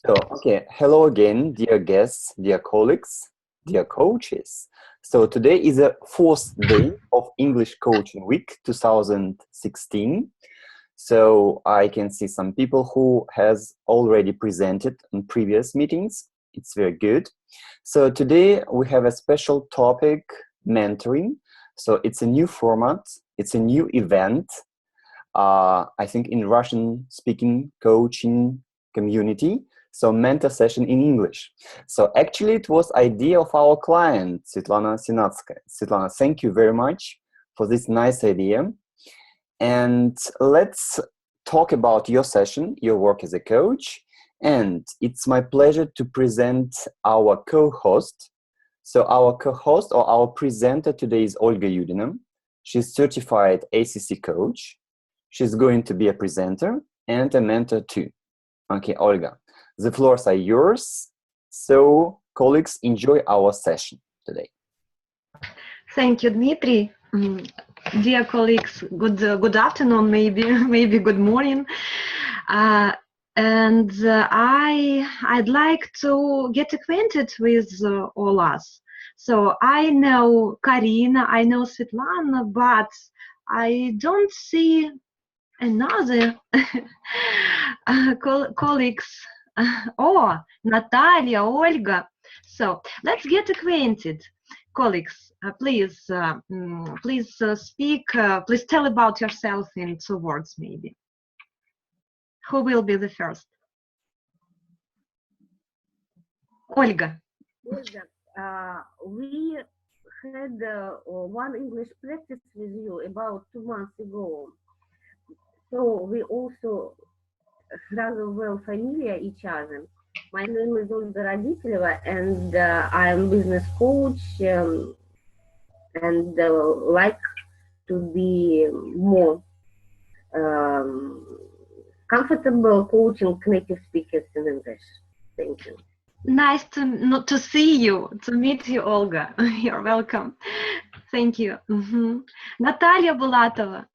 Okay, hello again, dear guests, dear colleagues, dear coaches. So today is the 4th day of English Coaching Week 2016. So I can see some people who has already presented in previous meetings. It's very good. So today we have a special topic, mentoring. So it's a new format, it's a new event. I think in Russian-speaking coaching community. So mentor session in English. So actually it was idea of our client, Svetlana Sinatskaya. Svetlana, thank you very much for this nice idea. And let's talk about your session, your work as a coach. And it's my pleasure to present our co-host. So our co-host or our presenter today is Olga Yudina. She's certified ACC coach. She's going to be a presenter and a mentor too. Okay, Olga, the floors are yours. So, colleagues, enjoy our session today. Thank you, Dmitry. Dear colleagues, good afternoon, maybe good morning. I'd like to get acquainted with all us. So I know Karina, I know Svetlana, but I don't see another colleagues. Oh, Natalia, Olga. So let's get acquainted. Colleagues, please speak. Please tell about yourself in 2 words, maybe. Who will be the first? Olga. We had one English practice with you about 2 months ago. So we also rather well familiar each other. My name is Olga Родителева, and I'm business coach and like to be more comfortable coaching native speakers in English. Thank you. Nice to see you, to meet you, Olga. You're welcome. Thank you. Natalia Bulatova.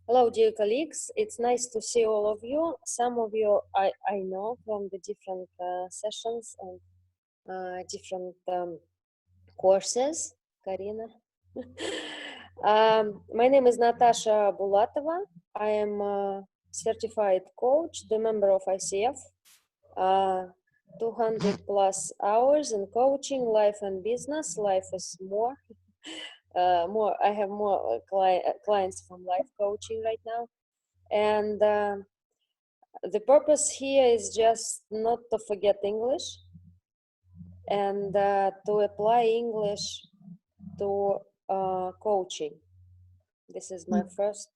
Hello, dear colleagues. It's nice to see all of you. Some of you I know from the different sessions and different courses. Karina. My name is Natasha Bulatova. I am a certified coach, the member of ICF. 200 plus hours in coaching, life and business. Life is more. I have more clients from life coaching right now, and the purpose here is just not to forget English and to apply English to coaching. This is my first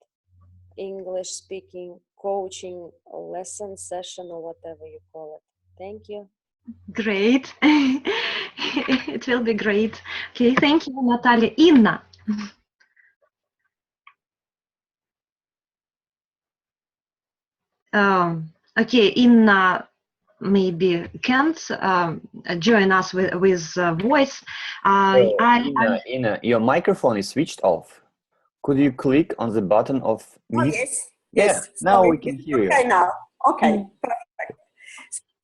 English speaking coaching lesson session or whatever you call it. Thank you. Great. It will be great. Okay, thank you, Natalia. Inna. Okay, Inna maybe can't join us with voice. Inna, your microphone is switched off. Could you click on the button of mute? Oh, yes. Yeah, now we can hear you. Okay, now. Okay, perfect.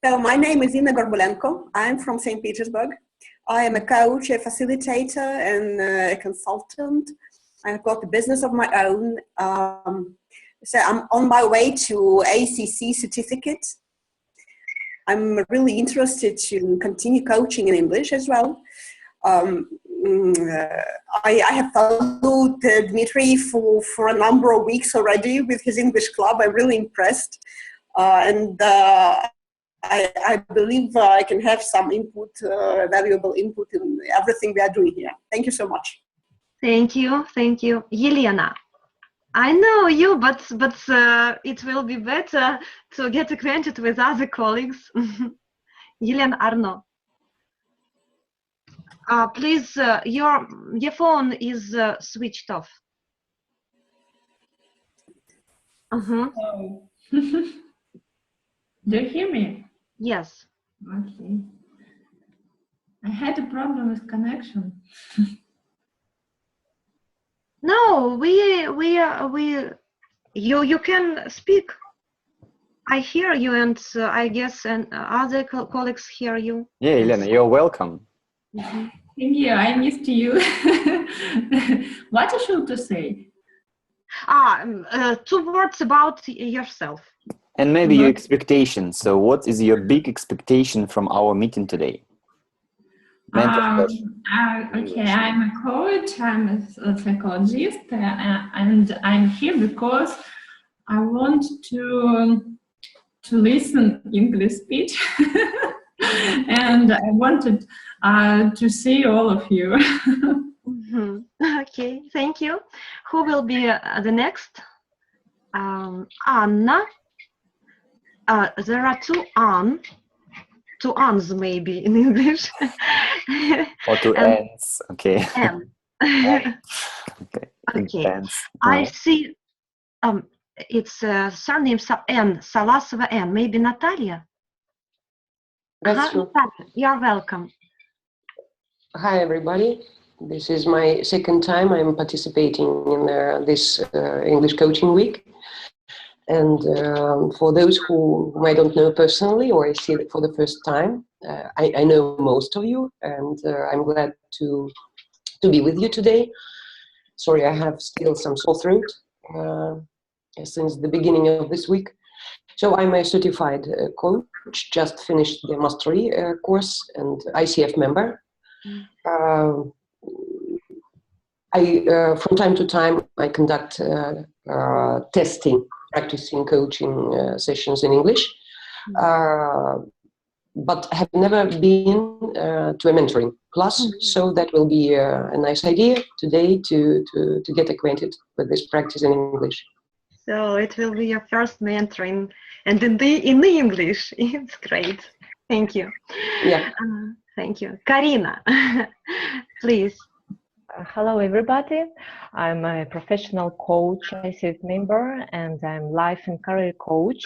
So my name is Inna Gorbulenko. I'm from St. Petersburg. I am a coach, a facilitator, and a consultant. I've got a business of my own. So I'm on my way to ACC certificate. I'm really interested to continue coaching in English as well. I have followed Dmitry for a number of weeks already with his English club. I'm really impressed. I believe I can have some input, valuable input in everything we are doing here. Thank you so much. Thank you. Thank you. Yelena, I know you, but it will be better to get acquainted with other colleagues. Yelena Arno. Please, your phone is switched off. Oh. Do you hear me? Yes. Okay. I had a problem with connection. No, you can speak. I hear you, and I guess and other colleagues hear you. Yeah, Elena, you're welcome. Mhm. Thank you. I missed you. What should to say? 2 words about yourself. And maybe your expectations. So what is your big expectation from our meeting today? Okay, I'm a coach, I'm a psychologist, and I'm here because I want to listen English speech, and I wanted to see all of you. Okay, thank you. Who will be the next? Anna. There are 2 An's maybe in English. Or 2 N's, okay. N. Okay. Okay. I see. It's surname N. Salasova N. Maybe Natalia. That's true. Natalia, you're welcome. Hi, everybody. This is my second time I'm participating in this English coaching week. And for those who I don't know personally or I see it for the first time, I know most of you, and I'm glad to be with you today. Sorry, I have still some sore throat since the beginning of this week. So I'm a certified coach, just finished the mastery course and ICF member. From time to time, I conduct practicing coaching sessions in English, but have never been to a mentoring class. So that will be a nice idea today to get acquainted with this practice in English. So it will be your first mentoring, and in the English. It's great. Thank you. Yeah. Thank you. Karina, please. Hello, everybody. I'm a professional coach, ICF member, and I'm life and career coach.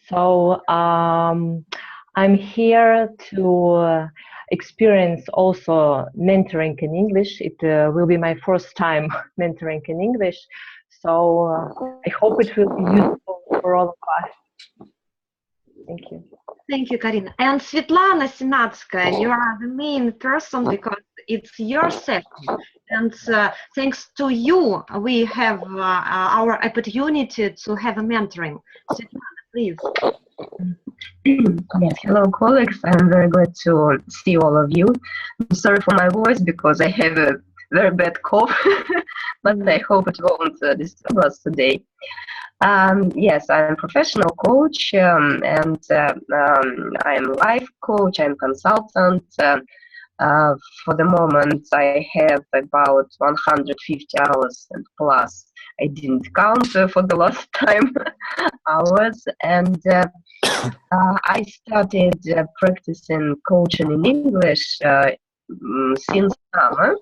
So I'm here to experience also mentoring in English. It will be my first time mentoring in English. So I hope it will be useful for all of us. Thank you. Thank you, Karina. And Svetlana Sinatskaya, you are the main person because it's your session. And thanks to you, we have our opportunity to have a mentoring. Svetlana, please. Yes, hello, colleagues. I'm very glad to see all of you. I'm sorry for my voice because I have a very bad cough, but I hope it won't disturb us today. Yes, I'm a professional coach, and I'm life coach, I'm consultant. For the moment, I have about 150 hours and plus. I didn't count for the last time hours, and I started practicing coaching in English since summer.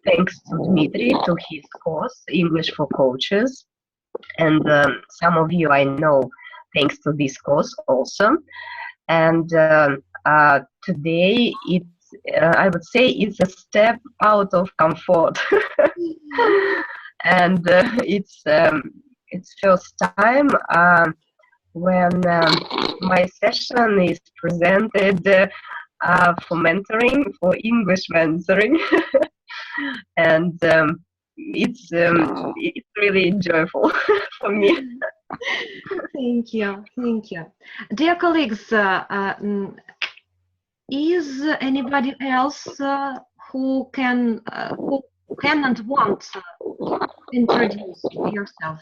Thanks to Dmitry, to his course, English for Coaches. And some of you I know thanks to this course also. And today it's, I would say it's a step out of comfort. And it's first time when my session is presented for mentoring, for English mentoring. And it's really enjoyable for me. Thank you, thank you. Dear colleagues, is anybody else who can and want to introduce yourself?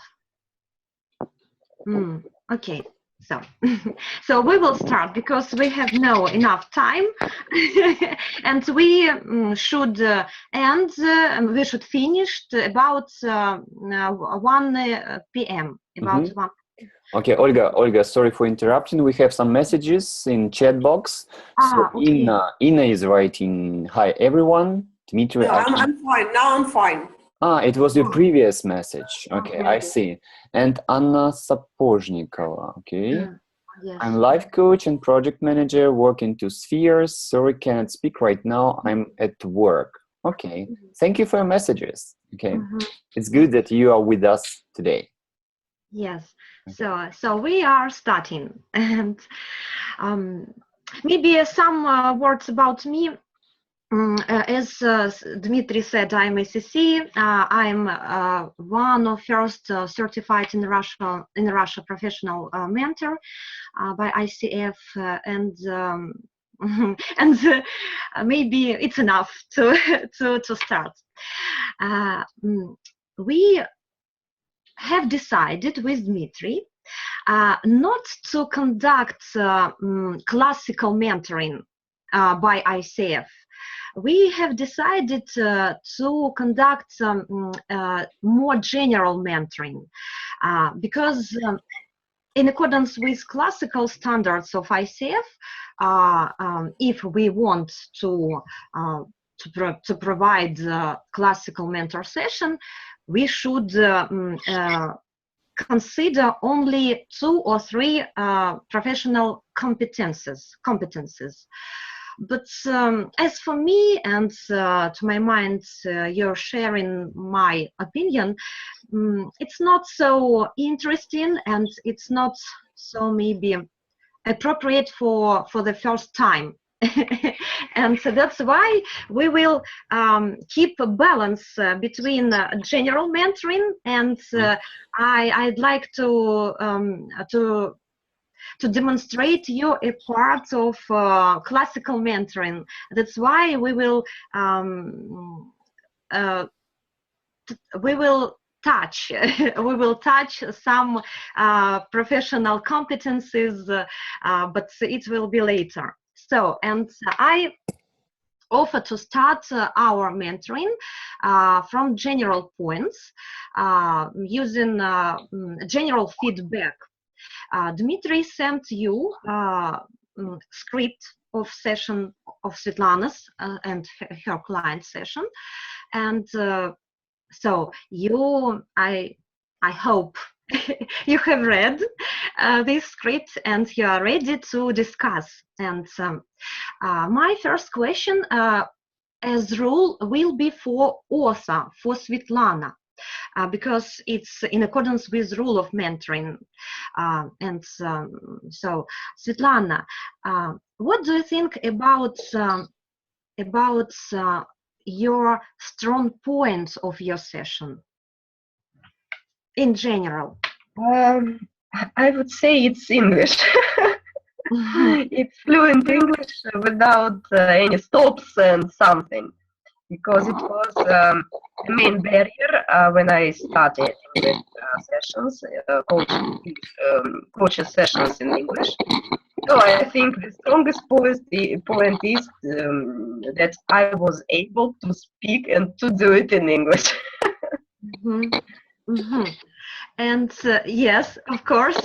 Okay, so we will start because we have no enough time, and we should end. We should finish about 1 p.m. About 1. Okay, Olga, sorry for interrupting. We have some messages in chat box. So Okay. Ina is writing, "Hi everyone, Dmitry." No, I'm fine. Now I'm fine. It was your previous message. Okay, I see. And Anna Sapozhnikova. Okay. Yes. I'm life coach and project manager, work in 2 spheres. Sorry, cannot speak right now. I'm at work. Okay. Thank you for your messages. Okay. It's good that you are with us today. Yes. So we are starting, and maybe some words about me. As Dmitry said, I'm ACC. I'm one of first certified in Russia professional mentor by ICF, and maybe it's enough to start. We have decided with Dmitry not to conduct classical mentoring by ICF. We have decided to conduct more general mentoring because in accordance with classical standards of ICF, if we want to provide classical mentor session, we should consider only 2 or 3 professional competences. But as for me, and to my mind, you're sharing my opinion, it's not so interesting, and it's not so maybe appropriate for the first time. And so that's why we will keep a balance between general mentoring, and I'd like to demonstrate you a part of classical mentoring. That's why we will touch some professional competencies, but it will be later. So, and I offer to start our mentoring from general points using general feedback. Dmitry sent you script of session of Svetlana's and her client session, and so I hope you have read this script and you are ready to discuss. And my first question, as rule, will be for author, for Svetlana. Because it's in accordance with rule of mentoring. So, Svetlana, what do you think about your strong points of your session in general? I would say it's English. It's fluent English without any stops and something. Because it was the main barrier when I started English sessions, coaching sessions in English. So I think the strongest point is that I was able to speak and to do it in English. And yes, of course.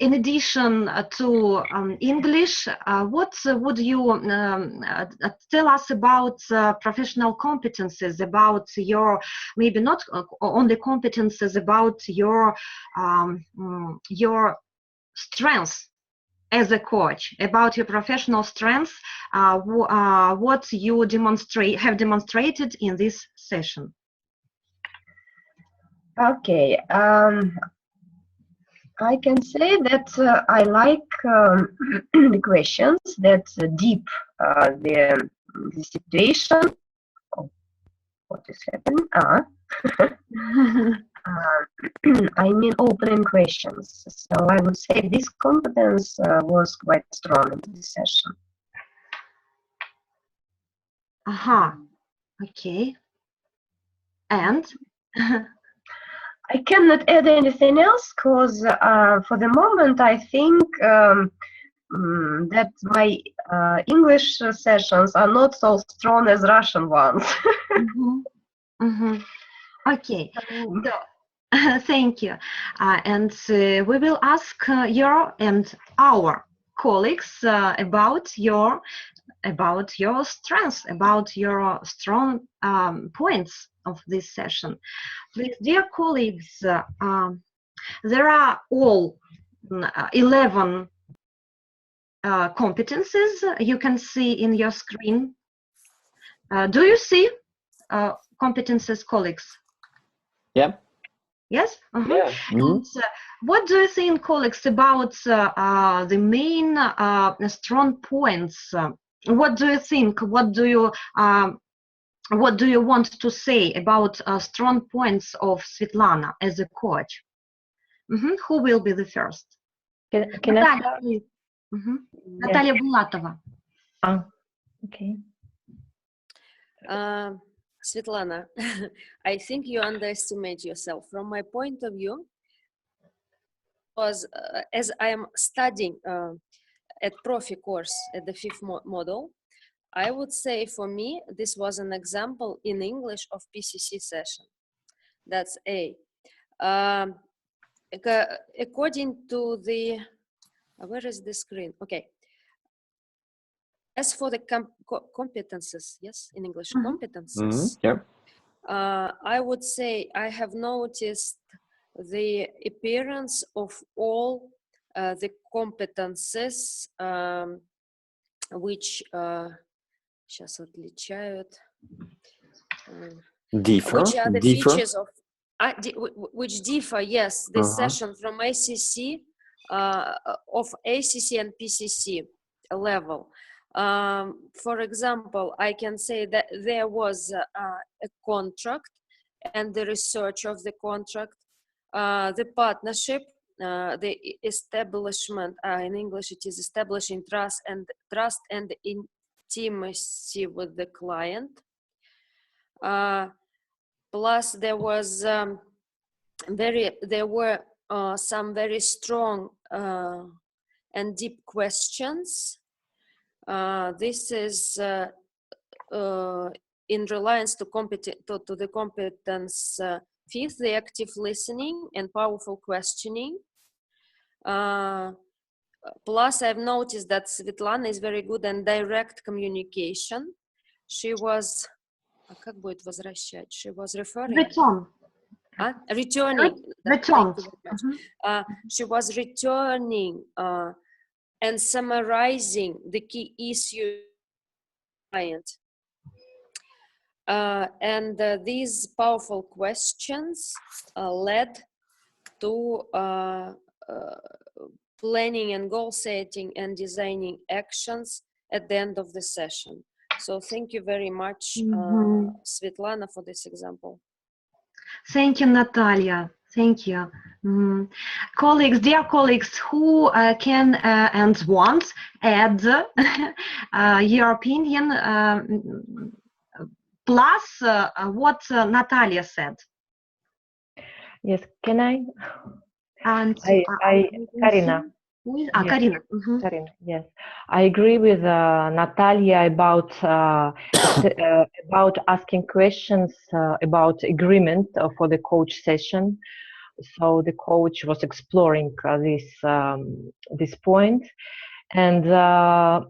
In addition to English, what would you tell us about professional competences, about your, maybe not only competences, about your strengths as a coach, about your professional strengths, what you have demonstrated in this session? Okay. I can say that I like the questions that deep the situation. Oh, what is happening? I mean opening questions. So I would say this competence was quite strong in this session. Okay. And? I cannot add anything else because for the moment I think that my English sessions are not so strong as Russian ones. Okay, so thank you. And we will ask your and our colleagues about your strengths, about your strong points of this session. Please, dear colleagues, there are all 11 competences you can see in your screen. Do you see competences, colleagues? Yeah. Yes? Yeah. And, what do you think, colleagues, about the main strong points? What do you think? What do you want to say about strong points of Svetlana as a coach? Who will be the first? Can Natalia, I start? please. Yes. Natalia Bulatova. Okay. Svetlana, I think you underestimate yourself. From my point of view, was as I am studying at Profi course at the 5th model, I would say for me, this was an example in English of PCC session. That's A. According to the, where is the screen? Okay. As for the competences, yes, in English, competences, Yeah. I would say I have noticed the appearance of all the competences which сейчас отличают, which are the features of which differ, yes, the session from ACC of ACC and PCC level. For example, I can say that there was a contract and the research of the contract, the partnership, the establishment, in English it is establishing trust and intimacy with the client. Plus there was there were some very strong and deep questions. This is in reliance to the competence fifth, the active listening and powerful questioning. Plus, I've noticed that Svetlana is very good in direct communication. She was, как будет возвращать? She was referring. Returning. Return. She was returning and summarizing the key issue client. And these powerful questions led to planning and goal setting and designing actions at the end of the session. So thank you very much, Svetlana, for this example. Thank you, Natalia. Thank you. Colleagues, dear colleagues, who can and want add your opinion plus what Natalia said? Yes, can I? And Karina. Yes. Karina. Karina, yes. I agree with Natalia about asking questions about agreement for the coach session. So the coach was exploring this point, and the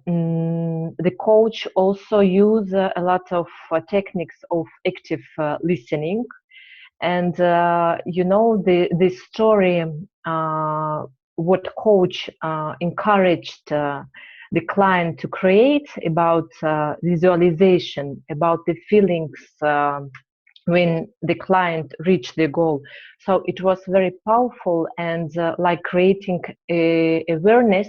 coach also used a lot of techniques of active listening. And you know, the story, what coach encouraged the client to create about visualization, about the feelings when the client reached the goal. So it was very powerful and like creating awareness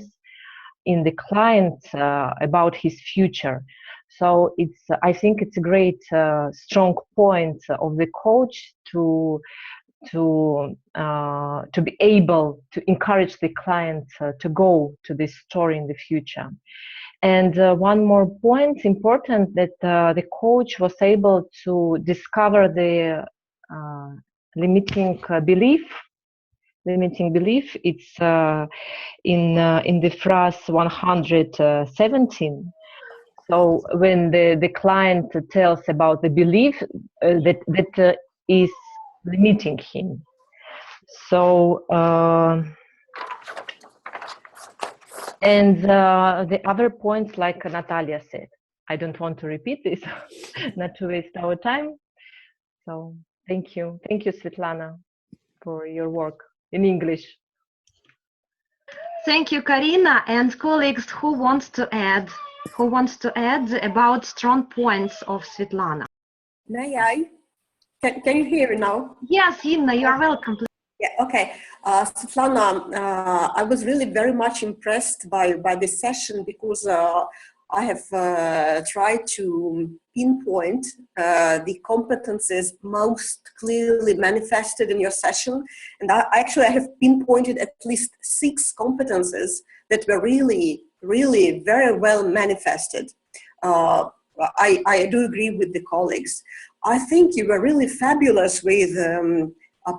in the client about his future. So it's, I think it's a great strong point of the coach to be able to encourage the client to go to this story in the future. And one more point important, that the coach was able to discover the limiting belief. Limiting belief. It's in the phrase 117. So when the client tells about the belief that is limiting him. So and the other points, like Natalia said, I don't want to repeat this, not to waste our time. So thank you, Svetlana, for your work in English. Thank you, Karina. And colleagues, who wants to add about strong points of Svetlana? May I? Can you hear me now? Yes, Inna, you are welcome. Yeah, okay. Svetlana, I was really very much impressed by this session because I have tried to pinpoint the competences most clearly manifested in your session. And I have pinpointed at least 6 competences that were really, really very well manifested. I do agree with the colleagues. I think you were really fabulous with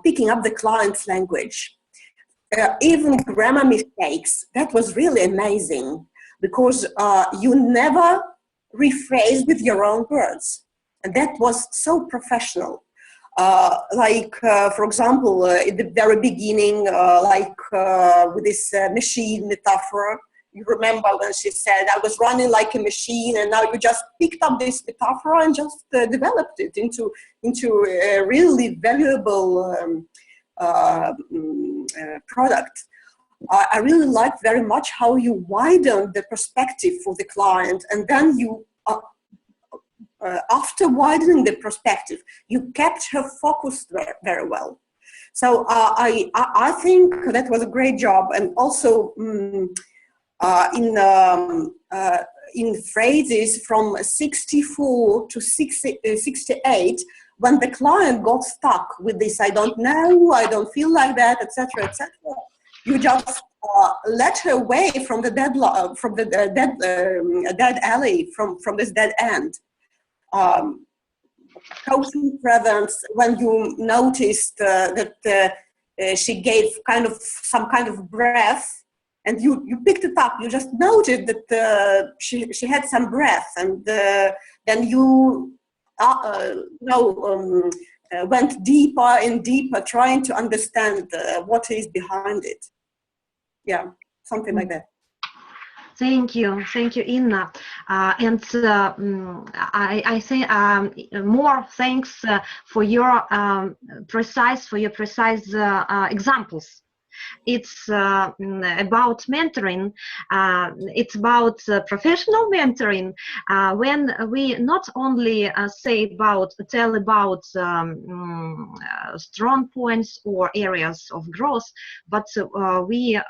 picking up the client's language. Even grammar mistakes, that was really amazing because you never rephrase with your own words. And that was so professional. For example, in the very beginning, with this machine metaphor, you remember when she said, I was running like a machine, and now you just picked up this metaphor and just developed it into a really valuable product. I really liked very much how you widened the perspective for the client, and then you, after widening the perspective, you kept her focused very, very well. So I think that was a great job, and also in phrases from 64 to 68, when the client got stuck with this, I don't know, I don't feel like that, etc., etc., you just let her away from the dead alley, from this dead end. Coaching presence, when you noticed that she gave some kind of breath, and you picked it up, you just noted that she had some breath, and then you went deeper and deeper, trying to understand what is behind it. Yeah, something like that. Thank you, Inna. And I think more thanks for your precise examples. It's about mentoring. It's about professional mentoring. When we not only tell about strong points or areas of growth, but we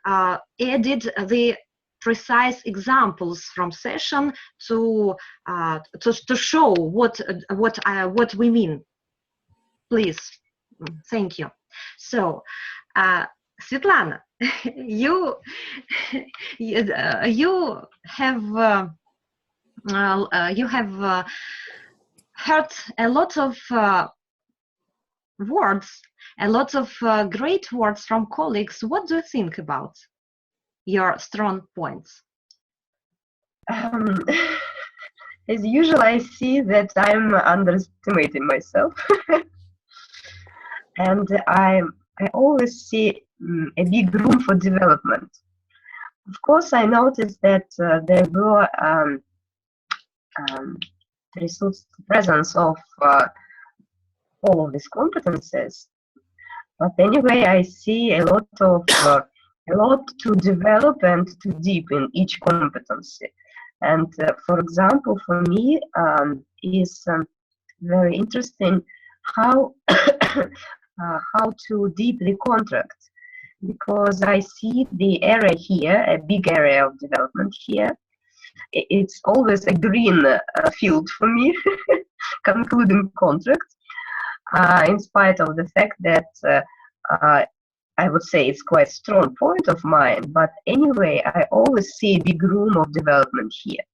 added the precise examples from session to show what we mean. Please. Thank you. So, Svetlana, you have heard a lot of words, a lot of great words from colleagues. What do you think about your strong points? As usual, I see that I'm underestimating myself. And I always see a big room for development. Of course, I noticed that there were the presence of all of these competences. But anyway, I see a lot to develop and to deepen each competency. And for example, for me, is very interesting how to deeply contract, because I see the area here, a big area of development here. It's always a green field for me, concluding contracts, in spite of the fact that I would say it's quite a strong point of mine, but anyway, I always see a big room of development here.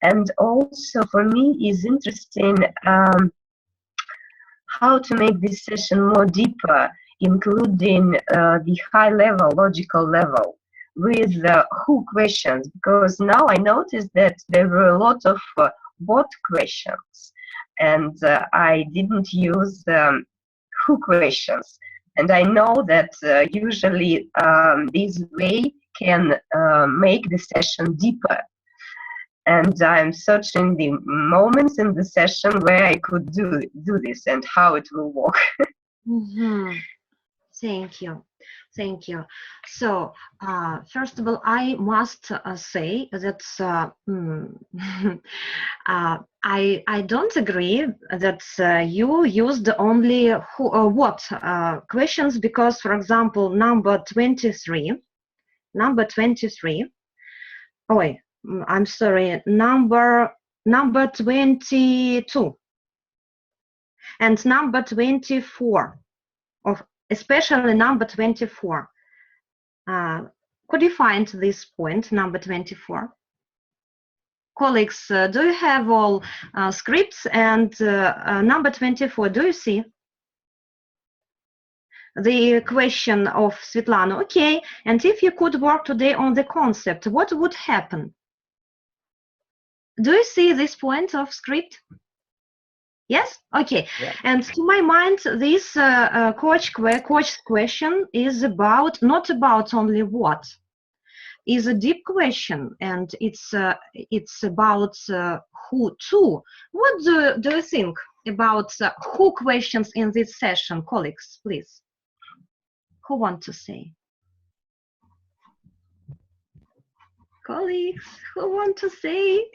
And also for me is interesting how to make this session more deeper, including the high level, logical level, with who questions, because now I noticed that there were a lot of what questions, and I didn't use who questions. And I know that usually this way can make the session deeper. And I'm searching the moments in the session where I could do this and how it will work. Mm-hmm. Thank you. Thank you. So, first of all, I must say that I don't agree that you used only what questions, because, for example, number 23. Oh, wait, I'm sorry. Number 22 and number 24. Especially number 24. Could you find this point, number 24? Colleagues, do you have all scripts? And number 24, do you see? The question of Svetlana, okay. And if you could work today on the concept, what would happen? Do you see this point of script? Yes? Okay. Yeah. And to my mind, this coach question is about, not about only what, is a deep question, and it's about who too. What do you think about who questions in this session, colleagues, please? Who want to say? Colleagues, who want to say?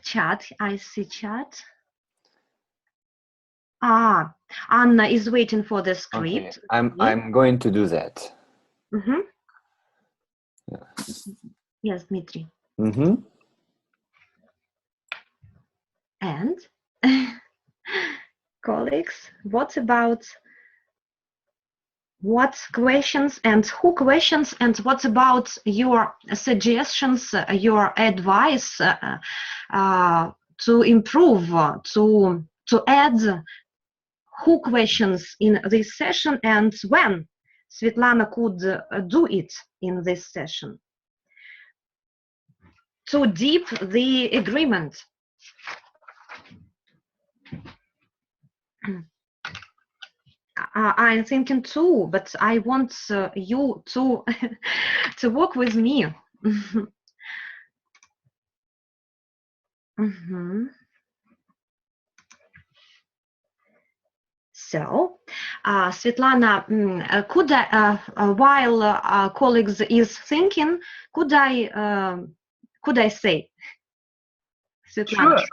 Chat, I see chat. Anna is waiting for the script. Okay. I'm going to do that. Mm-hmm. Yeah. Yes, Dmitry. Mm-hmm. And colleagues, what about what questions and who questions, and what about your suggestions, your advice to improve, to add who questions in this session, and when Svetlana could do it in this session to deep the agreement. I'm thinking too, but I want you to to work with me. Mm-hmm. So, Svetlana, could I, while colleagues is thinking, could I say, Svetlana? Sure.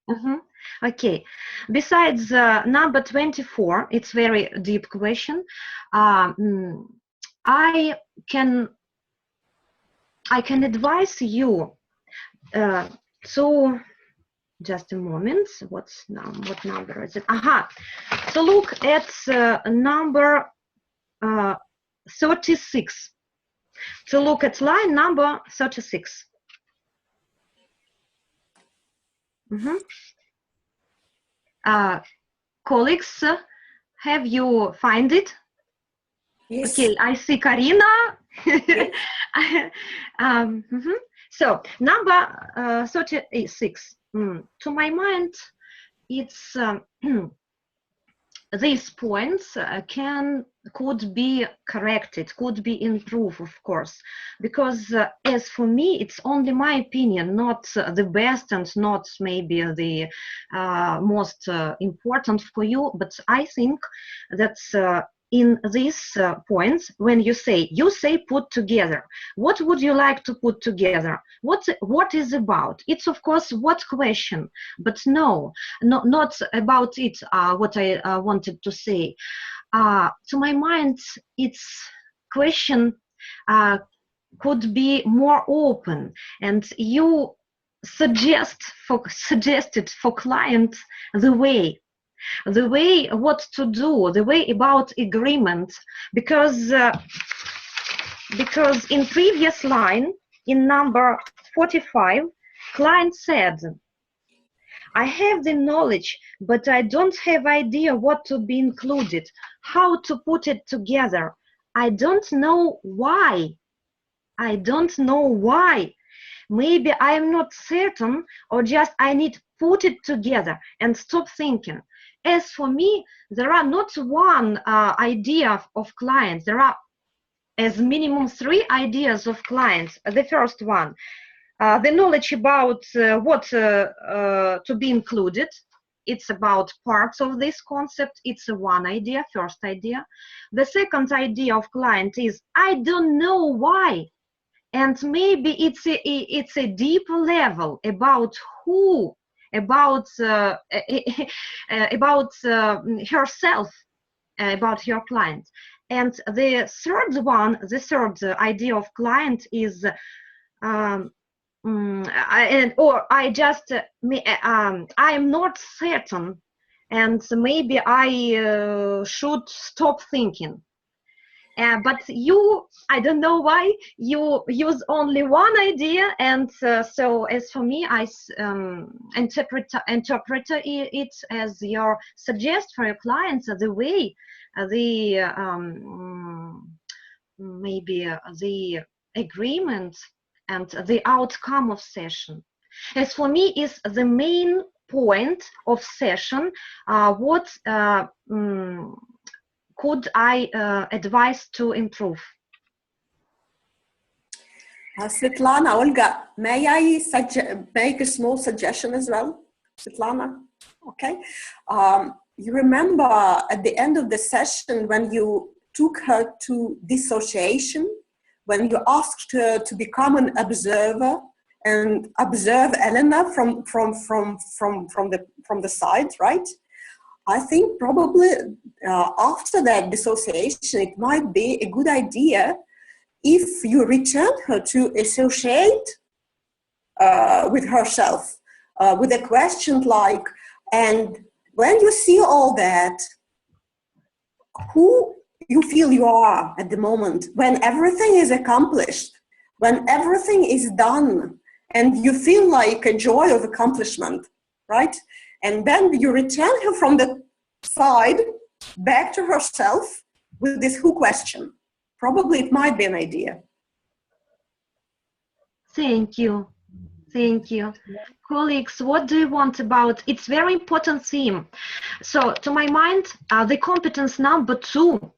Mm-hmm. Okay. Besides number 24, it's very deep question. I can advise you to. Just a moment. What number is it? Aha. So look at number 36. To look at line number 36. Mm-hmm. Colleagues, have you find it? Yes. Okay, I see Karina. Yes. Mm-hmm. So number 36. To my mind, it's these points could be corrected, could be improved, of course, because as for me, it's only my opinion, not the best and not maybe the most important for you, but I think that's in these points, when you say put together, what would you like to put together? What is about? It's of course what question, but no, not about it, what I wanted to say. To my mind, its question could be more open, and you suggested for client the way what to do, the way about agreement, because in previous line, in number 45, client said, I have the knowledge, but I don't have idea what to be included, how to put it together. I don't know why. I don't know why. Maybe I'm not certain, or just I need to put it together and stop thinking. As for me, there are not one idea of clients. There are as minimum 3 ideas of clients. The first one, the knowledge about what to be included. it's about parts of this concept. It's one idea, first idea. The second idea of client is, I don't know why. And maybe it's a deeper level about who, about herself, about your client. And the third one, the third idea of client is, I'm not certain, and maybe I should stop thinking. But you, I don't know why, you use only one idea, and so as for me, I interpret it as your suggest for your clients the way, maybe the agreement and the outcome of session. As for me, is the main point of session. What could I advise to improve? Svetlana, Olga, may I make a small suggestion as well? Svetlana, okay. You remember at the end of the session when you took her to dissociation, when you asked her to become an observer and observe Elena from the side, right? I think probably after that dissociation, it might be a good idea if you return her to associate with herself, with a question like, and when you see all that, who you feel you are at the moment, when everything is accomplished, when everything is done, and you feel like a joy of accomplishment, right? And then you return her from the side back to herself with this who question. Probably it might be an idea. Thank you. Thank you. Colleagues, what do you want about? It's very important theme. So to my mind, the competence number 2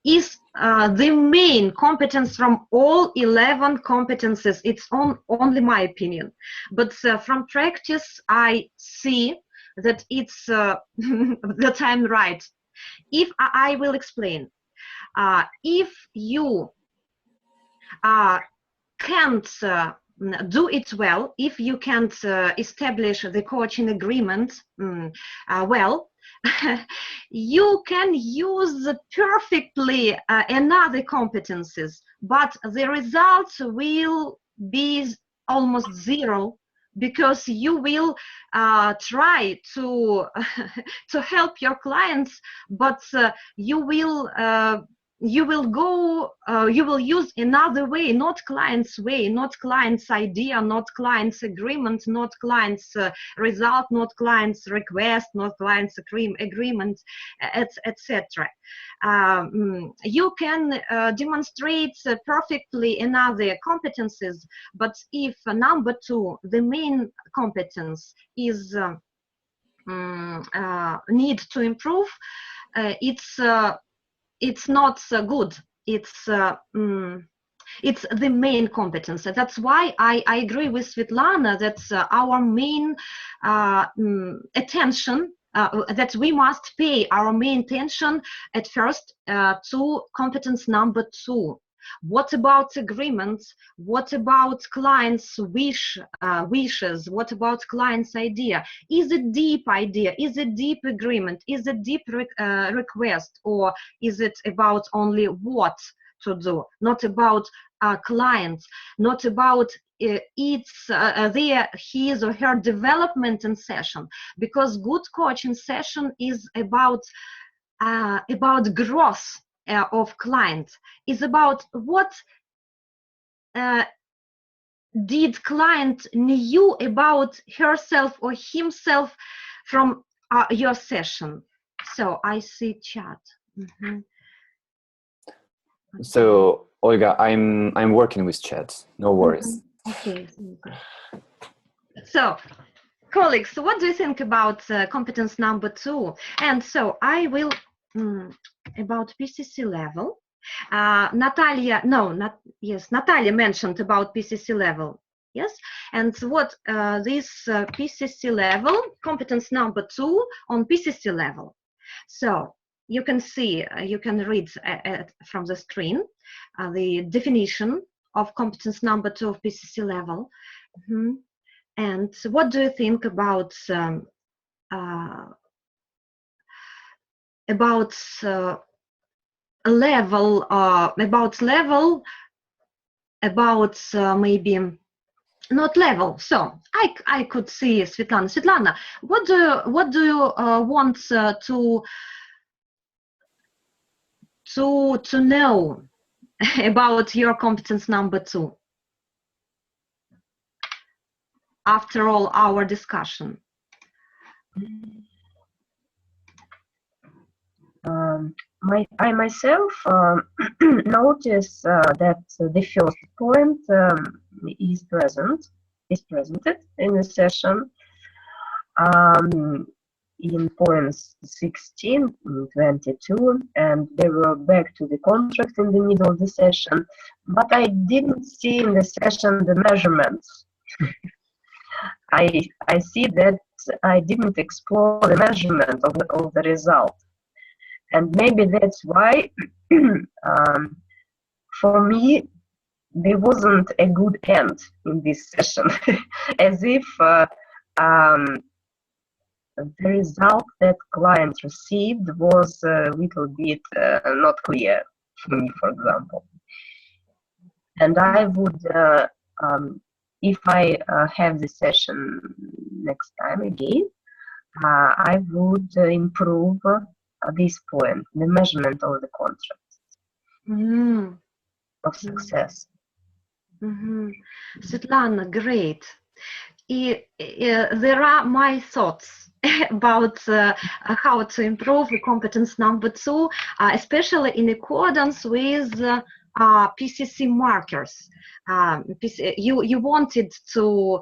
is the main competence from all 11 competences. It's only my opinion. But from practice, I see that it's that I'm right. If I will explain, if you can't do it well, if you can't establish the coaching agreement well, you can use perfectly another competencies, but the results will be almost zero, because you will try to to help your clients, but you will use another way, not client's way, not client's idea, not client's agreement, not client's result, not client's request, not client's agreement, etc. You can demonstrate perfectly another competencies, but if number 2, the main competence, is need to improve, it's not good. It's the main competence. That's why I agree with Svetlana that our main attention, that we must pay our main attention at first to competence number 2. What about agreements? What about clients' wishes? What about client's idea? Is it deep idea? Is it deep agreement? Is it deep request? Or is it about only what to do? Not about clients, not about his or her development in session, because good coaching session is about growth of clients, is about what did client knew about herself or himself from your session. So I see chat. Mm-hmm. So Olga, I'm working with chat. No worries. Mm-hmm. Okay. So colleagues, what do you think about competence number 2? And so I will about PCC level. Natalia mentioned about PCC level. Yes, and what this PCC level, competence number 2 on PCC level. So you can see, you can read from the screen the definition of competence number 2 of PCC level. And what do you think about level, maybe not level? So I could see Svetlana. Svetlana, what do you want to know about your competence number 2 after all our discussion? I myself notice that the first point is presented in the session in points 16, 22, and they were back to the contract in the middle of the session, but I didn't see in the session the measurements. I see that I didn't explore the measurement of the result. And maybe that's why, for me, there wasn't a good end in this session, as if the result that client received was a little bit not clear for me, for example. And I would, if I have the session next time again, I would improve this point, the measurement of the contract of success. Svetlana, great. There are my thoughts about how to improve the competence number 2, especially in accordance with PCC markers. You wanted to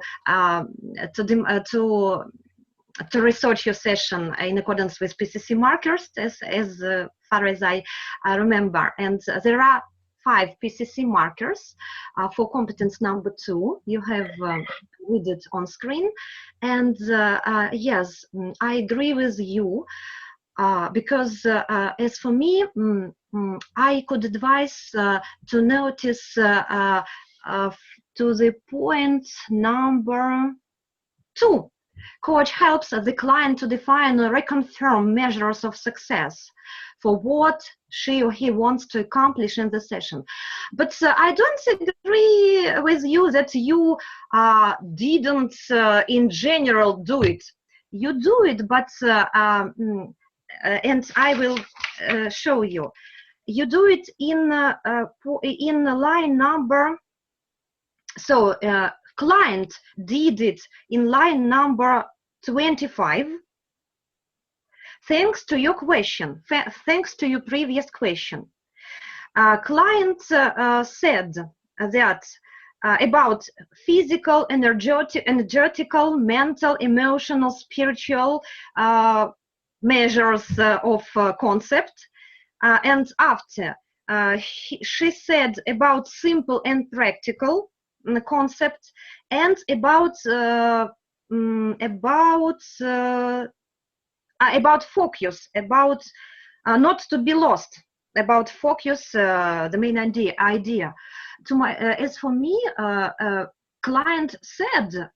research your session in accordance with PCC markers, as far as I remember, and there are 5 PCC markers for competence number 2. You have read it on screen, and yes, I agree with you, because as for me, I could advise to notice to the point number 2. Coach helps the client to define or reconfirm measures of success for what she or he wants to accomplish in the session. But I don't agree with you that you didn't in general do it. You do it, but and I will show you. You do it in line number. So client did it in line number 25. Thanks to your question, thanks to your previous question. Client said that about physical, energetical, mental, emotional, spiritual measures of concept. And after, she said about simple and practical concept, and about focus, about not to be lost, about focus, the main idea. To my, as for me, client said,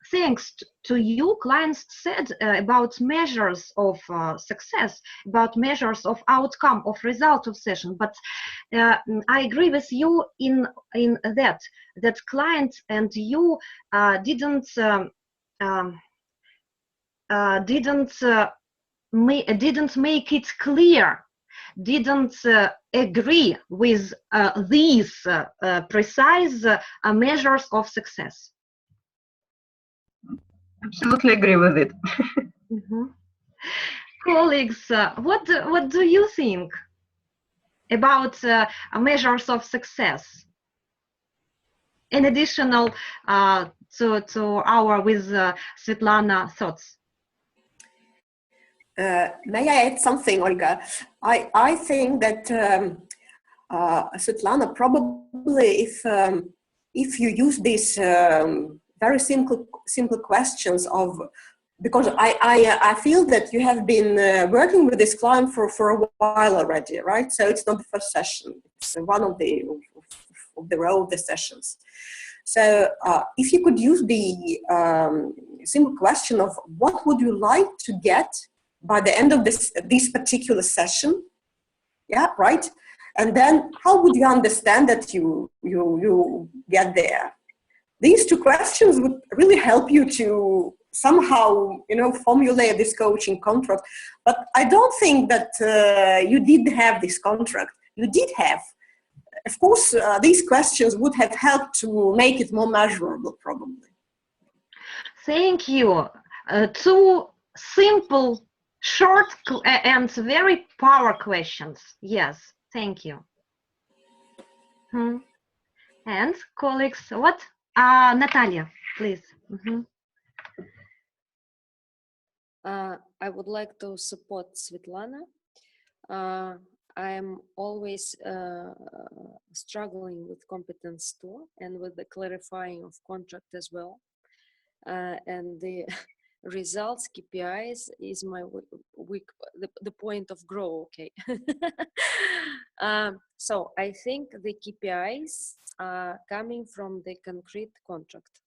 thanks to you, clients said about measures of success, about measures of outcome, of result of session. But I agree with you in that client and you didn't make it clear, didn't agree with these precise measures of success. Absolutely agree with it. Colleagues, what do you think about measures of success? In additional to our with Svetlana thoughts. May I add something, Olga? I think that Svetlana, probably if if you use these very simple questions of, because I feel that you have been working with this client for a while already, right? So it's not the first session, it's one of the row of the sessions. So if you could use the simple question of what would you like to get by the end of this particular session, yeah, right? And then how would you understand that you get there? These two questions would really help you to somehow, formulate this coaching contract. But I don't think that you did have this contract. You did have. Of course, these questions would have helped to make it more measurable, probably. Thank you. Two simple, short, and very power questions. Yes, thank you. And colleagues, what? Natalia, please. I would like to support Svetlana. I am always struggling with competence too, and with the clarifying of contract as well. And the results, KPIs, is my weak, the point of grow, okay. So I think the KPIs are coming from the concrete contract.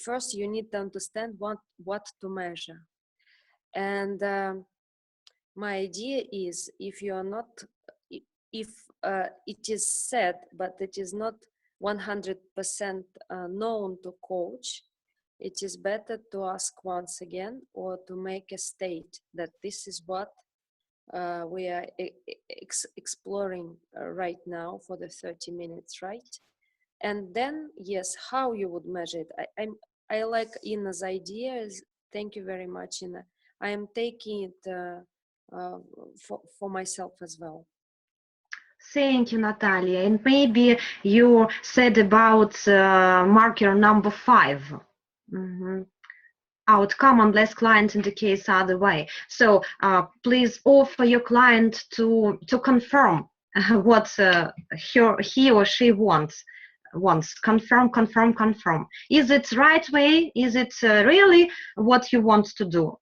First, you need to understand what to measure. And my idea is, if you are not, if it is said, but it is not 100% known to coach, it is better to ask once again, or to make a state that this is what we are exploring right now for the 30 minutes, right? And then, yes, how you would measure it. I like Inna's ideas. Thank you very much, Inna. I am taking it for myself as well. Thank you, Natalia. And maybe you said about marker number 5. Outcome unless client indicates other way. So please offer your client to confirm what he or she wants. Confirm. Is it right way? Is it really what you want to do?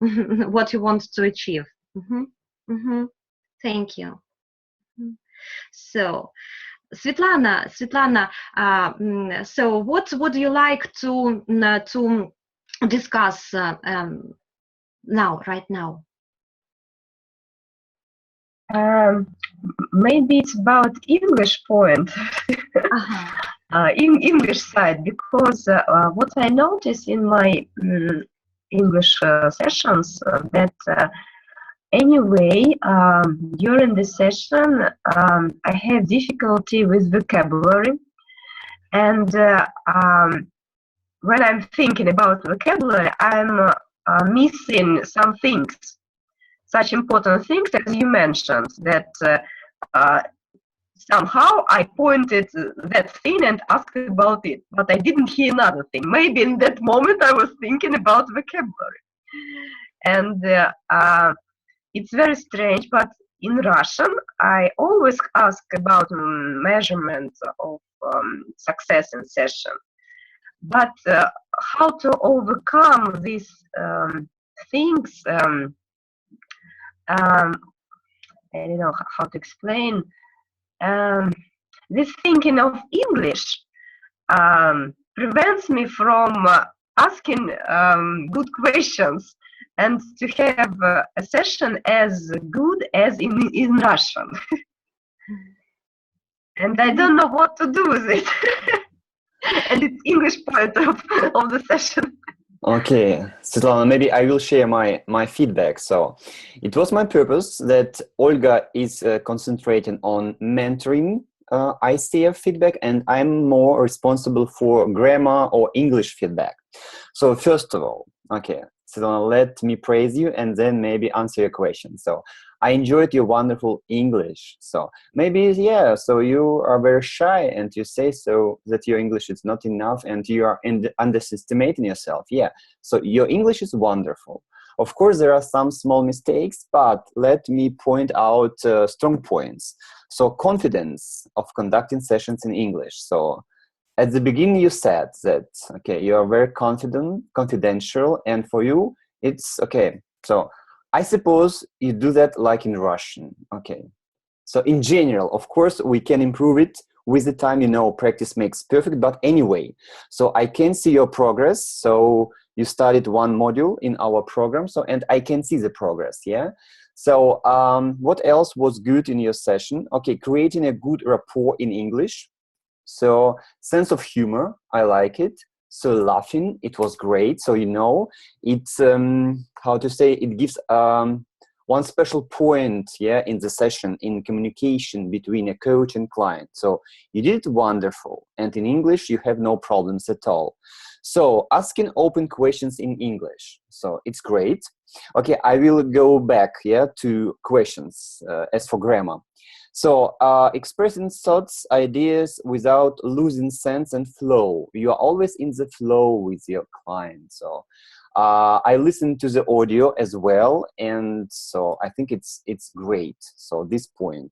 What you want to achieve? Thank you. So Svetlana, so what would you like to discuss right now? Maybe it's about English point. In English side, because what I notice in my English sessions that anyway during the session I have difficulty with vocabulary, and when I'm thinking about vocabulary, I'm missing some things, such important things as you mentioned, that somehow I pointed that thing and asked about it, but I didn't hear another thing. Maybe in that moment I was thinking about vocabulary. And it's very strange, but in Russian, I always ask about measurement of success in session. But how to overcome these things, I don't know how to explain. This thinking of English prevents me from asking good questions and to have a session as good as in Russian. And I don't know what to do with it. And it's English part of the session. Okay, Svetlana, maybe I will share my feedback. So it was my purpose that Olga is concentrating on mentoring ICF feedback, and I'm more responsible for grammar or English feedback. So first of all, okay, Svetlana, let me praise you and then maybe answer your question. So I enjoyed your wonderful English. So maybe, yeah, so you are very shy and you say so that your English is not enough and you are underestimating yourself. Yeah, so your English is wonderful. Of course, there are some small mistakes, but let me point out strong points. So confidence of conducting sessions in English. So at the beginning you said that, okay, you are very confidential, and for you, it's okay. So I suppose you do that like in Russian. Okay. So in general, of course, we can improve it with the time, practice makes perfect, but anyway, so I can see your progress. So you started one module in our program, and I can see the progress, yeah? So what else was good in your session? Okay, creating a good rapport in English. So sense of humor, I like it. So laughing, it was great. So, it's, how to say, it gives one special point, in the session, in communication between a coach and client. So you did it wonderful. And in English, you have no problems at all. So asking open questions in English. So it's great. Okay, I will go back, to questions as for grammar. So expressing thoughts, ideas without losing sense and flow. You are always in the flow with your client. So I listened to the audio as well, and so I think it's great. So this point,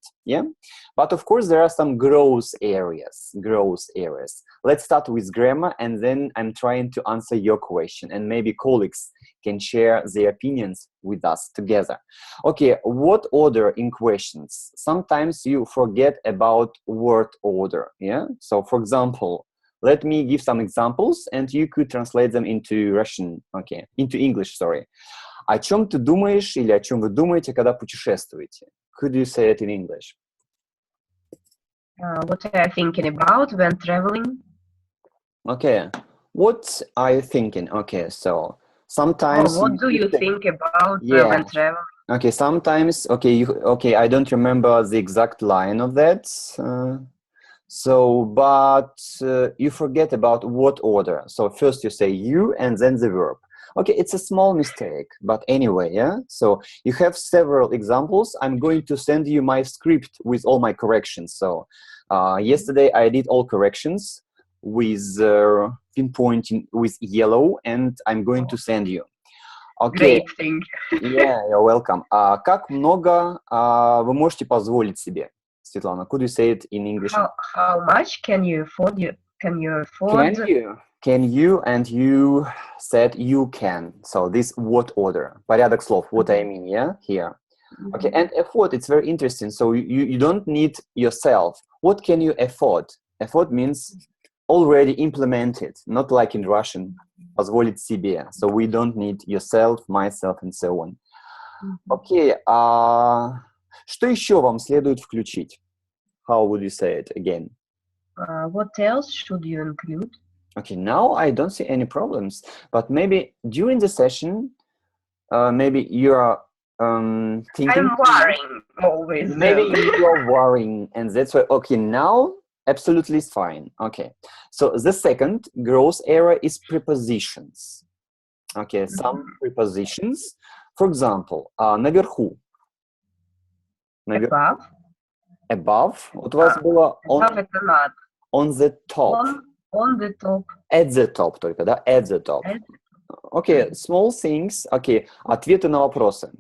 but of course there are some growth areas. Let's start with grammar, and then I'm trying to answer your question, and maybe colleagues can share their opinions with us together. Okay, what order in questions? Sometimes you forget about word order, So for example, let me give some examples, and you could translate them into Russian, into English, sorry. О чем ты думаешь или о чем вы думаете, когда путешествуете? Could you say it in English? What are you thinking about when traveling? Okay, what are you thinking? Okay, so sometimes... what do you think about when traveling? Okay, sometimes, I don't remember the exact line of that. But you forget about what order. So first you say you and then the verb. Okay, it's a small mistake, but anyway, So you have several examples. I'm going to send you my script with all my corrections. So yesterday I did all corrections with pinpointing with yellow, and I'm going to send you. Okay. Great thing. Yeah, you're welcome. Как много вы можете позволить себе? Svetlana, could you say it in English? How much can you afford? Can you, and you said you can. So this what order? Порядок слов. What I mean, here. Okay, and afford, it's very interesting. So you don't need yourself. What can you afford? Afford means already implemented, not like in Russian. Позволить себе. So we don't need yourself, myself, and so on. Okay, что еще вам следует включить? How would you say it again? What else should you include? Okay, now I don't see any problems, but maybe during the session, maybe you are thinking... I'm worrying always. Maybe you are worrying, and that's why, okay, now absolutely is fine. Okay, so the second growth area is prepositions. Okay, some prepositions. For example, наверху. Above. Вот у вас было on the top. On the top. At the top только, да? At the top. Okay, small things. Okay, ответы на вопросы.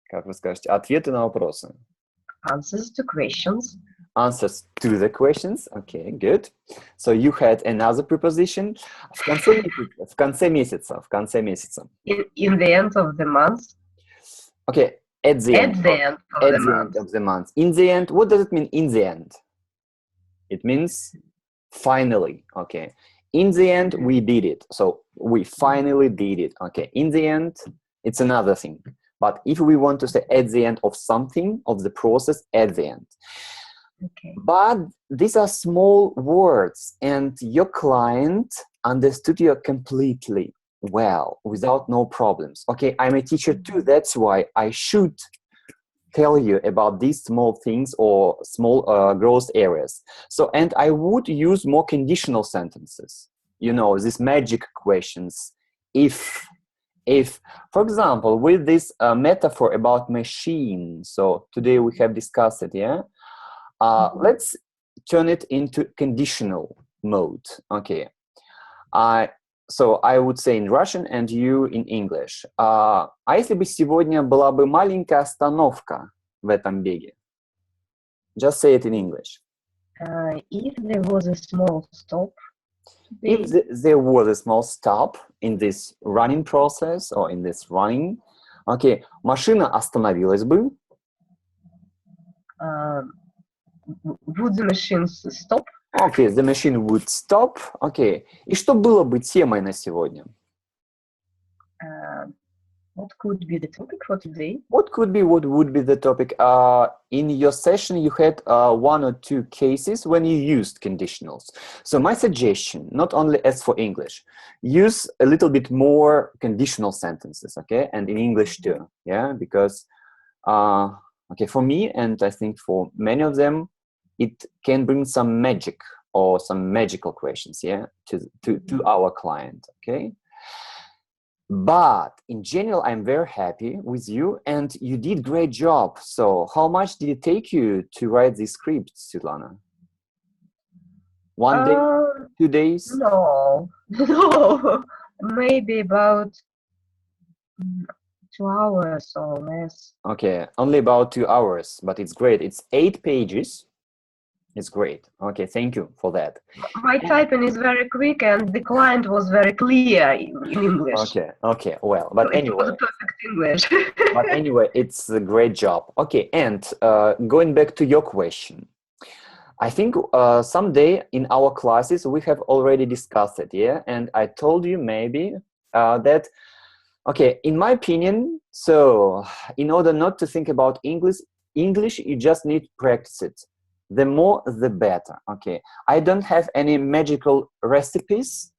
Как вы скажете? Ответы на вопросы. Answers to questions. Answers to the questions. Okay, good. So you had another preposition. В конце месяца. In the end of the month. Okay, at the end of the month. In the end, what does it mean in the end? It means finally. Okay. In the end, we did it. So we finally did it. Okay. In the end, it's another thing. But if we want to say at the end of something, of the process, at the end. Okay. But these are small words, and your client understood you completely well, without no problems. Okay, I'm a teacher too. That's why I should tell you about these small things or small growth areas. So, and I would use more conditional sentences. These magic questions. If, for example, with this metaphor about machine. So today we have discussed it, let's turn it into conditional mode. Okay. So I would say in Russian and you in English. А если бы сегодня была бы маленькая остановка в этом беге? Just say it in English. If there was a small stop. If there was a small stop in this running process or in this running, okay, машина остановилась бы. Would the machine stop? Okay, the machine would stop. Okay. И что было бы темой на сегодня? What could be the topic for today? What would be the topic? In your session, you had 1 or 2 cases when you used conditionals. So my suggestion, not only as for English, use a little bit more conditional sentences, okay? And in English too, yeah? Because, okay, for me, and I think for many of them, it can bring some magic or some magical questions, yeah, to our client, okay? But in general, I'm very happy with you, and you did great job. So how much did it take you to write this script, Svetlana? 1 day, 2 days? No, maybe about 2 hours or less. Okay, only about 2 hours, but it's great. It's 8 pages. It's great. Okay, thank you for that. My typing is very quick, and the client was very clear in English. Okay, well, but It anyway. was perfect English. But anyway, it's a great job. Okay, and going back to your question, I think someday in our classes we have already discussed it, yeah? And I told you maybe that, okay, in my opinion, so in order not to think about English, you just need to practice it. The more, the better, okay? I don't have any magical recipes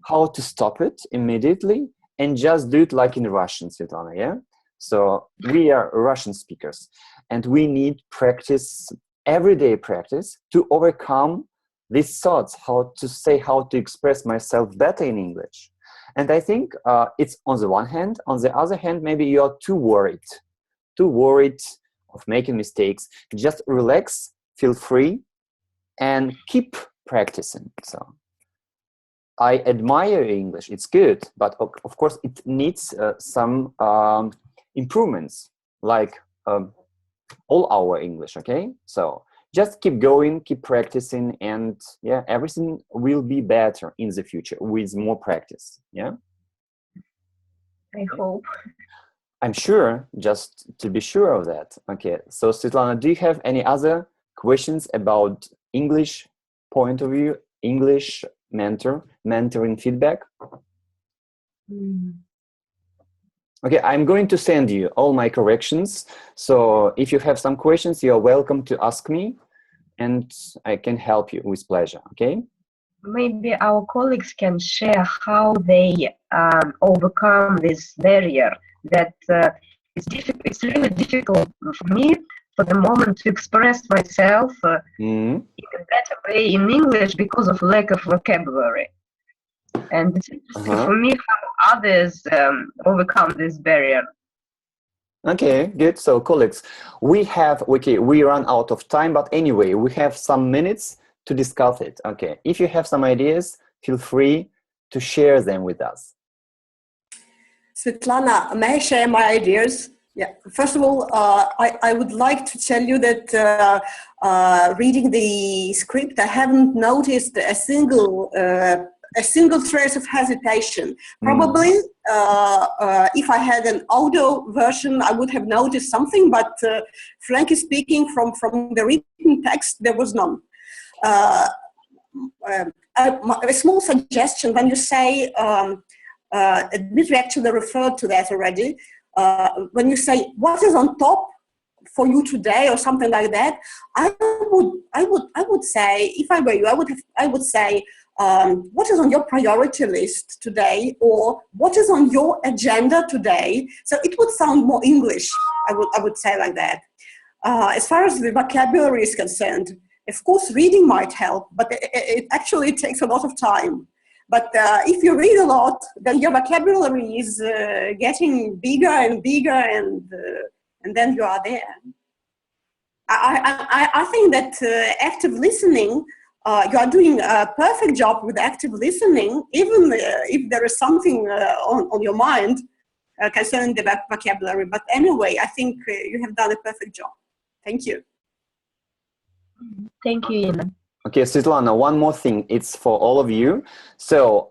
how to stop it immediately and just do it like in Russian, Svetlana, yeah? So we are Russian speakers and we need practice, everyday practice to overcome these thoughts, how to express myself better in English. And I think it's on the one hand. On the other hand, maybe you're too worried of making mistakes. Just relax, feel free, and keep practicing. So I admire English. It's good, but of course it needs some improvements, like all our English, okay? So just keep going, keep practicing, and yeah, everything will be better in the future with more practice, yeah? I hope. I'm sure, just to be sure of that. Okay, so Svetlana, do you have any other questions about English point of view, English mentoring feedback? Okay, I'm going to send you all my corrections. So if you have some questions, you're welcome to ask me and I can help you with pleasure, okay? Maybe our colleagues can share how they overcome this barrier that it's really difficult for me for the moment to express myself in a better way in English because of lack of vocabulary. And it's interesting for me how others overcome this barrier. Okay, good. So colleagues, we run out of time, but anyway, we have some minutes to discuss it. Okay, if you have some ideas, feel free to share them with us. Svetlana, may I share my ideas? Yeah. First of all, I would like to tell you that reading the script, I haven't noticed a single trace of hesitation. Probably, if I had an audio version, I would have noticed something. But frankly speaking, from the written text, there was none. A small suggestion: when you say, Dmitry actually referred to that already. When you say what is on top for you today or something like that, I would say, if I were you, I would say what is on your priority list today, or what is on your agenda today. So it would sound more English. I would say like that. As far as the vocabulary is concerned, of course, reading might help, but it actually takes a lot of time. But if you read a lot, then your vocabulary is getting bigger and bigger, and then you are there. I think that active listening, you are doing a perfect job with active listening, even if there is something on your mind concerning the vocabulary. But anyway, I think you have done a perfect job. Thank you. Thank you, Ina. Okay, Svetlana, one more thing. It's for all of you. So,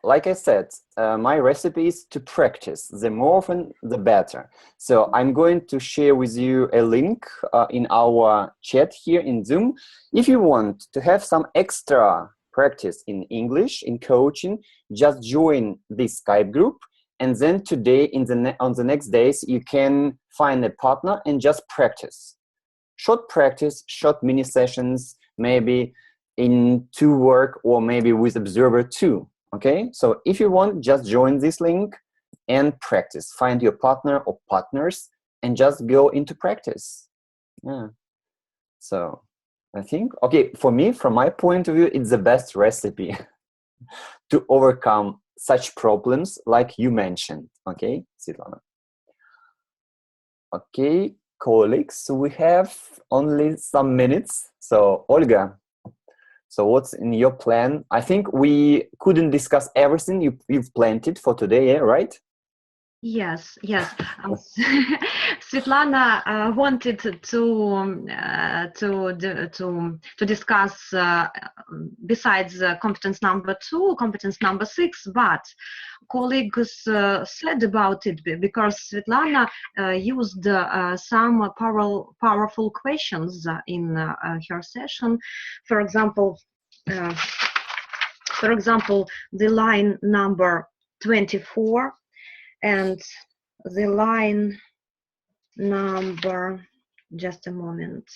like I said, my recipe is to practice. The more often, the better. So I'm going to share with you a link in our chat here in Zoom. If you want to have some extra practice in English, in coaching, just join this Skype group. And then today, on the next days, you can find a partner and just practice. Short practice, short mini sessions, maybe in 2 work or maybe with observer 2. Okay, so if you want, just join this link and practice. Find your partner or partners and just go into practice. Yeah. So I think, okay, for me, from my point of view, it's the best recipe to overcome such problems like you mentioned. Okay, Svetlana. Okay, colleagues, so we have only some minutes. So Olga, so what's in your plan? I think we couldn't discuss everything you've planned it for today, yeah, right? Yes, yes. Svetlana wanted to discuss besides competence number 2, competence number 6, but colleagues said about it because Svetlana used some powerful questions in her session. For example, the line number 24. And the line number, just a moment,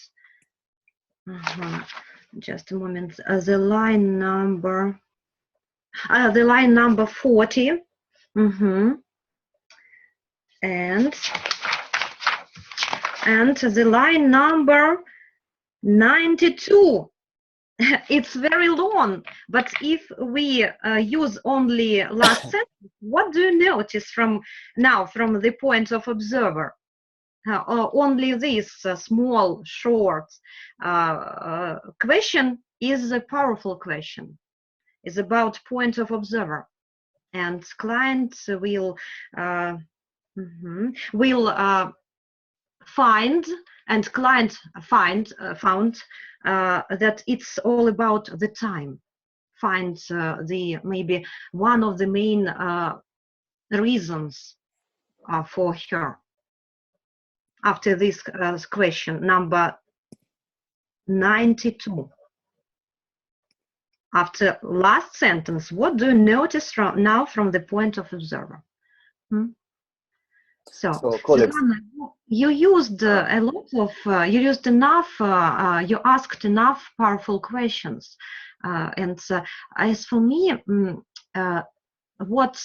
just a moment, the line number 40, and the line number 92. It's very long, but if we use only last sentence, what do you notice from the point of observer? Only this small, short question is a powerful question. It's about point of observer, and client will find, and client found that it's all about the time. Find maybe one of the main reasons for her. After this question, number 92. After last sentence, what do you notice from the point of observer? So Svetlana, you used a lot of, you used enough, you asked enough powerful questions. And as for me, what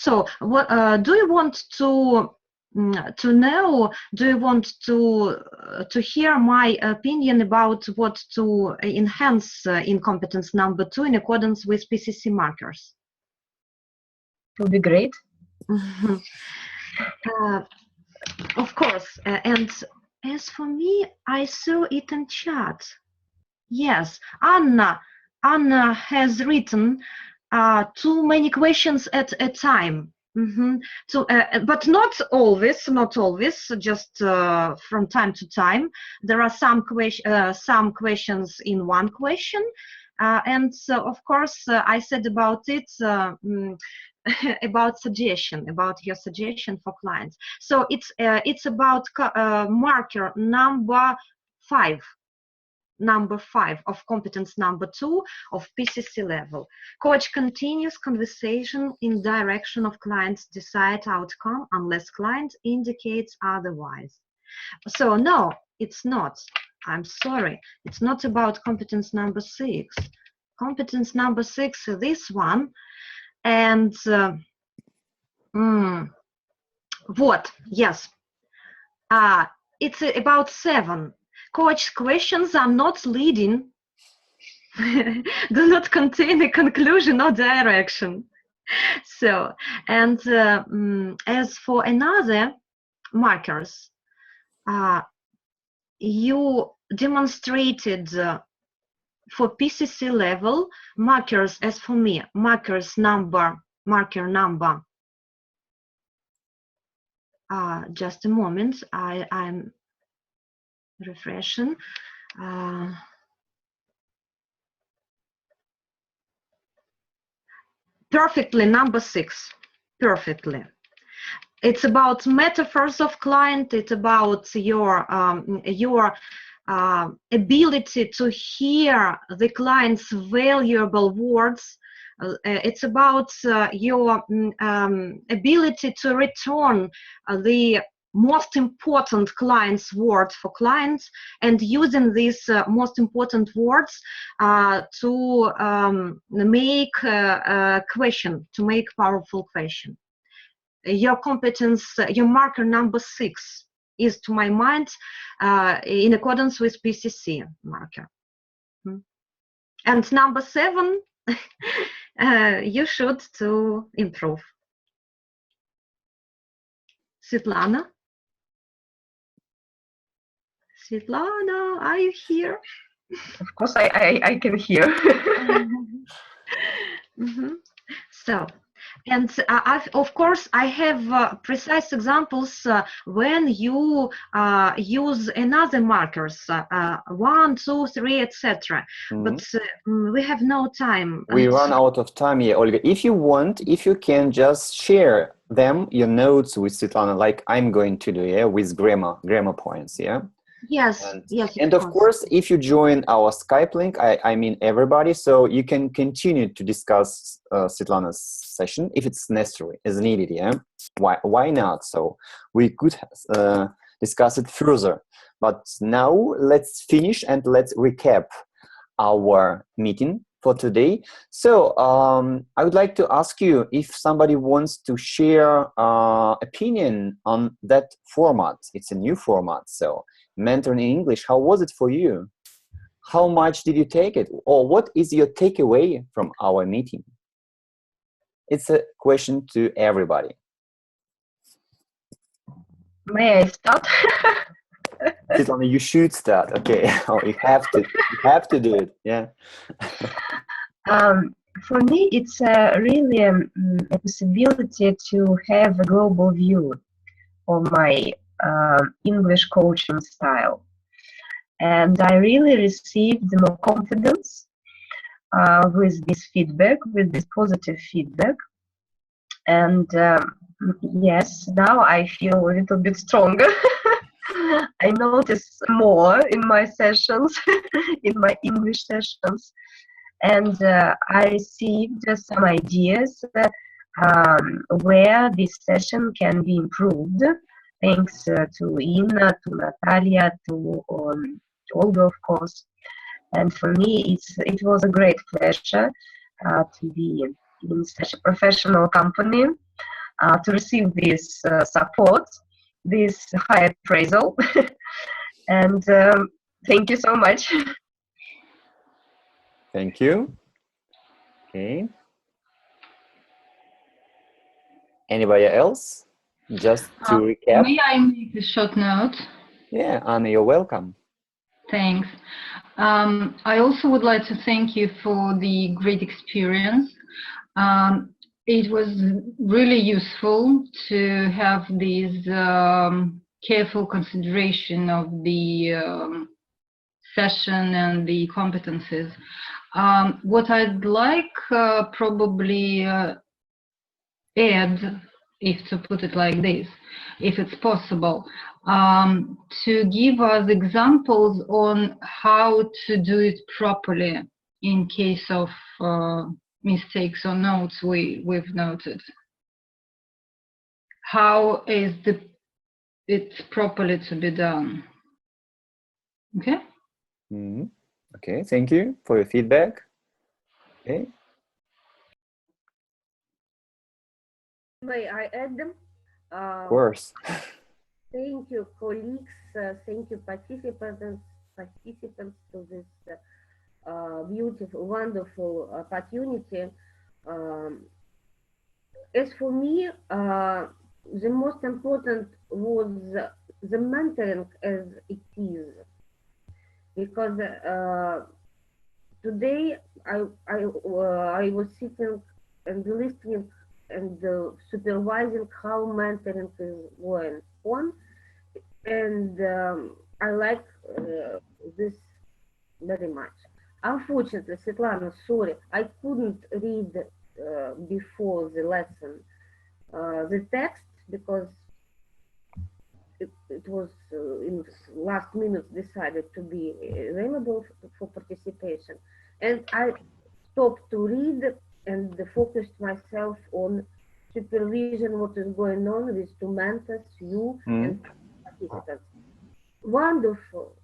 do you want to know? Do you want to hear my opinion about what to enhance in competence number 2 in accordance with PCC markers? It would be great. Of course, and as for me, I saw it in chat. Yes, Anna has written too many questions at a time. But not always, just from time to time. There are some questions in one question, and so of course I said about it. About your suggestion for clients. So it's about marker number 5 of competence number 2 of PCC level. Coach continues conversation in direction of client's desired outcome unless client indicates otherwise. So no, it's not. I'm sorry. It's not about competence number 6. Competence number 6 is this one. And what? Yes. It's about 7. Coach questions are not leading, do not contain a conclusion or direction. So, and as for another markers, you demonstrated for PCC level markers. As for me, marker number. Just a moment, I'm refreshing. Perfectly, number 6. Perfectly. It's about metaphors of client. It's about your ability to hear the client's valuable words. It's about your ability to return the most important client's word for clients, and using these most important words to make a question, to make powerful question. Your competence, your marker number 6 is, to my mind, in accordance with PCC marker. And number 7, you should to improve. Svetlana? Svetlana, are you here? Of course, I can hear. So, and of course, I have precise examples when you use another markers, 1, 2, 3, etc. But we have no time. We run out of time here, Olga. If you want, if you can just share them, your notes with Svetlana, like I'm going to do, yeah, with grammar points, yeah. Yes, yes. And of course, if you join our Skype link, I mean everybody, so you can continue to discuss Svetlana's session if it's necessary, as needed, yeah? Why not? So we could discuss it further. But now let's finish and let's recap our meeting for today. So I would like to ask you if somebody wants to share opinion on that format. It's a new format, so mentoring in English, how was it for you? How much did you take it? Or what is your takeaway from our meeting? It's a question to everybody. May I start? Svetlana, you should start. Okay, oh, you have to do it. Yeah. For me, it's really a possibility to have a global view of my English coaching style, and I really received more confidence with this feedback, with this positive feedback, and yes, now I feel a little bit stronger. I notice more in my sessions, in my English sessions, and I received some ideas where this session can be improved. Thanks to Inna, to Natalia, to Olga, of course. And for me, it was a great pleasure to be in such a professional company, to receive this support, this high appraisal. And thank you so much. Thank you. Okay. Anybody else? Just to recap. May I make a short note? Yeah, Anna, you're welcome. Thanks. I also would like to thank you for the great experience. It was really useful to have this careful consideration of the session and the competencies. What I'd like probably add, if to put it like this, if it's possible, to give us examples on how to do it properly in case of mistakes or notes we've noted. How is it's properly to be done? Okay? Mm-hmm. Okay, thank you for your feedback. Okay. May I add them? Of course. Thank you, colleagues. Thank you, participants to this beautiful, wonderful opportunity. As for me, the most important was the mentoring as it is, because today I was sitting and listening and supervising how mentoring is going on, and I like this very much. Unfortunately, Svetlana, sorry, I couldn't read before the lesson the text because it was in last minute decided to be available for participation. And I stopped to read and focused myself on supervision, what is going on with two mentors, you and participants. Wonderful,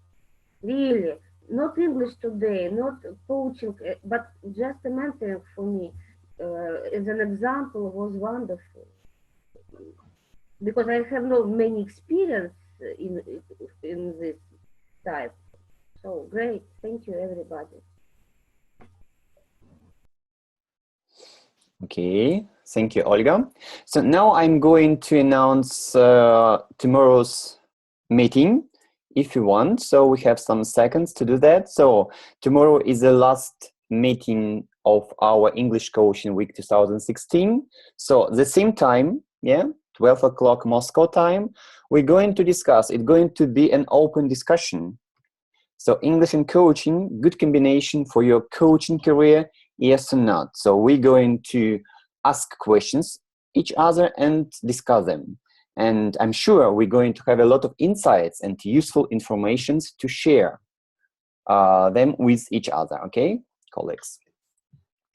really. Not English today, not coaching, but just a mentoring for me as an example was wonderful. Because I have not many experience in this type. So great, thank you everybody. Okay, thank you, Olga. So now I'm going to announce tomorrow's meeting, if you want. So we have some seconds to do that. So tomorrow is the last meeting of our English Coaching Week 2016. So the same time, yeah, 12 o'clock Moscow time, we're going to discuss. It's going to be an open discussion. So English and coaching, good combination for your coaching career, yes or not. So we're going to ask questions each other and discuss them. And I'm sure we're going to have a lot of insights and useful information to share them with each other, okay, colleagues?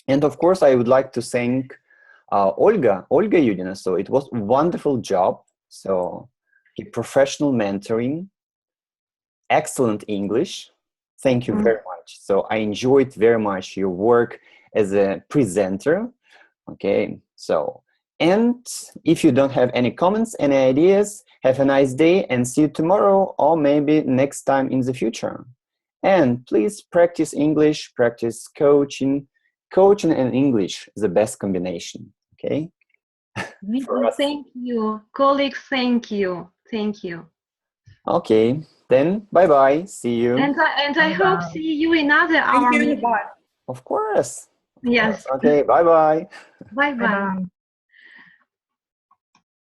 And of course, I would like to thank Ольga Юдина. So it was a wonderful job. So professional mentoring, excellent English. Thank you very much. So I enjoyed very much your work as a presenter. Okay, so, and if you don't have any comments, any ideas, have a nice day and see you tomorrow or maybe next time in the future. And please practice English, practice coaching. Coaching and English is the best combination, okay? Thank you. Colleagues, thank you. Thank you. Okay, then bye-bye. See you. And I hope see you in other hour. Thank you. Bye. Of course. Yes. Okay, bye-bye. Bye-bye.